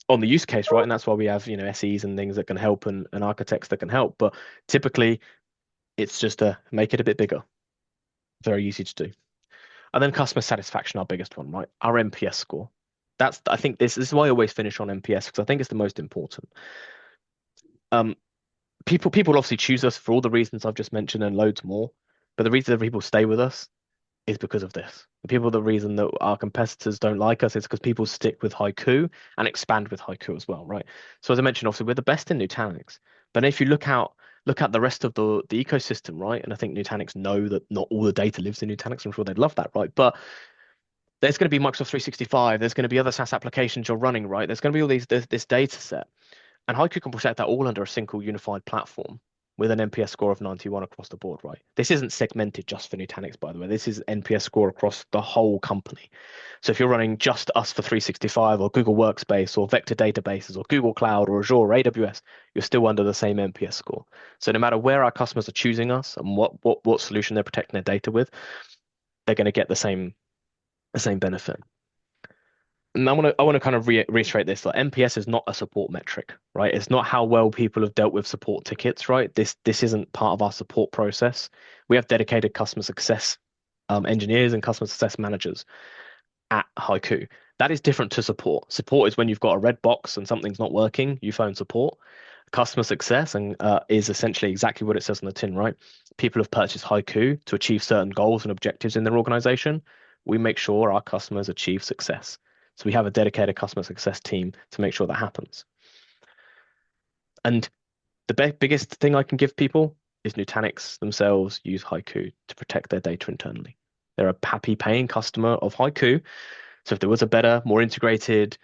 on the use case, right? And that's why we have, SEs and things that can help and architects that can help. But typically it's just to make it a bit bigger. Very easy to do. And then customer satisfaction, our biggest one, right? Our NPS score. I think this is why I always finish on NPS because I think it's the most important. Um, people obviously choose us for all the reasons I've just mentioned and loads more. But the reason that people stay with us is because of this. The reason that our competitors don't like us is because people stick with HYCU and expand with HYCU as well, right? So as I mentioned, obviously we're the best in Nutanix. But if you look at the rest of the ecosystem, right? And I think Nutanix know that not all the data lives in Nutanix. I'm sure they'd love that, right? But there's going to be Microsoft 365. There's going to be other SaaS applications you're running, right? There's going to be all this data set. And HYCU can protect that all under a single unified platform with an NPS score of 91 across the board, right? This isn't segmented just for Nutanix, by the way. This is NPS score across the whole company. So if you're running just us for 365 or Google Workspace or vector databases or Google Cloud or Azure or AWS, you're still under the same NPS score. So no matter where our customers are choosing us and what solution they're protecting their data with, they're going to get the same benefit. And I want to kind of reiterate this, like NPS is not a support metric, right? It's not how well people have dealt with support tickets, right? This isn't part of our support process. We have dedicated customer success engineers and customer success managers at HYCU. That is different to support. Support is when you've got a red box and something's not working, you phone support. Customer success and is essentially exactly what it says on the tin, right? People have purchased HYCU to achieve certain goals and objectives in their organization. We make sure our customers achieve success. So we have a dedicated customer success team to make sure that happens. And the biggest thing I can give people is Nutanix themselves use HYCU to protect their data internally. They're a happy paying customer of HYCU. So if there was a better, more integrated,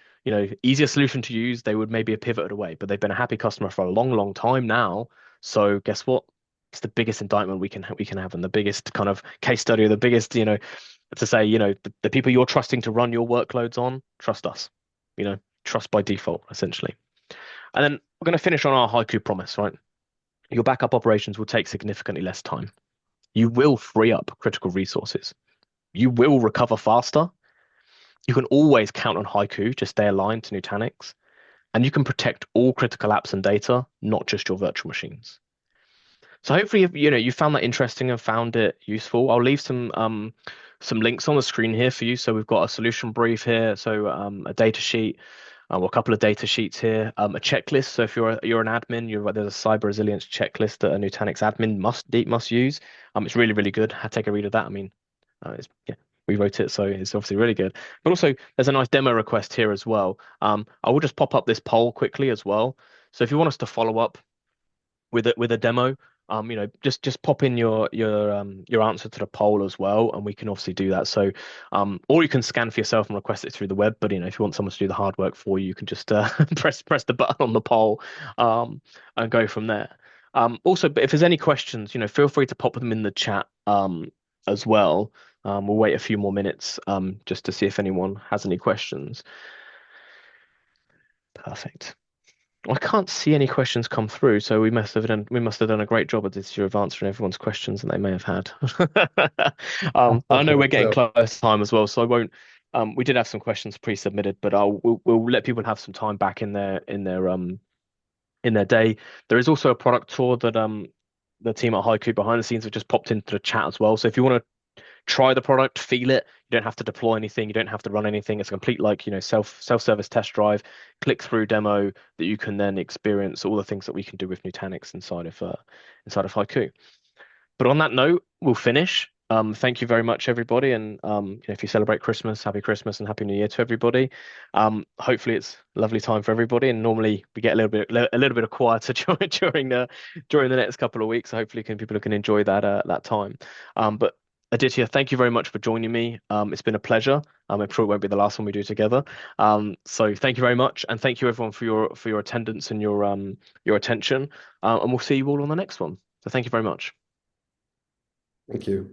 easier solution to use, they would maybe have pivoted away. But they've been a happy customer for a long, long time now. So guess what? It's the biggest indictment we can have, and the biggest kind of case study, or the biggest, to say, the people you're trusting to run your workloads on, trust us. Trust by default, essentially. And then we're going to finish on our HYCU promise, right? Your backup operations will take significantly less time. You will free up critical resources. You will recover faster. You can always count on HYCU to stay aligned to Nutanix, and you can protect all critical apps and data, not just your virtual machines. So hopefully, you found that interesting and found it useful. I'll leave some links on the screen here for you. So we've got a solution brief here, so a data sheet, or a couple of data sheets here, a checklist. So if you're an admin, there's a cyber resilience checklist that a Nutanix admin must use. It's really, really good. Take a read of that. I mean, yeah, we wrote it, so it's obviously really good. But also, there's a nice demo request here as well. I will just pop up this poll quickly as well. So if you want us to follow up with a demo, just pop in your answer to the poll as well, and we can obviously do that. So, or you can scan for yourself and request it through the web. But if you want someone to do the hard work for you, you can just press the button on the poll, and go from there. Also, but if there's any questions, feel free to pop them in the chat, as well. We'll wait a few more minutes, just to see if anyone has any questions. Perfect. I can't see any questions come through, so we must have done a great job at this year of answering everyone's questions that they may have had. I know we're getting So, close to time as well, so I won't. We did have some questions pre-submitted, but we'll let people have some time back in their day. There is also a product tour that the team at HYCU behind the scenes have just popped into the chat as well. So if you want to try the product, feel it. You don't have to deploy anything. You don't have to run anything. It's a complete self-service test drive, click through demo that you can then experience all the things that we can do with Nutanix inside of HYCU. But on that note, we'll finish. Thank you very much, everybody. And if you celebrate Christmas and Happy New Year to everybody. Hopefully, it's a lovely time for everybody. And normally, we get a little bit of quieter during the next couple of weeks. So hopefully, people can enjoy that time. But Aditya, thank you very much for joining me. It's been a pleasure. I'm sure it won't be the last one we do together. So thank you very much, and thank you everyone for your attendance and your attention. And we'll see you all on the next one. So thank you very much. Thank you.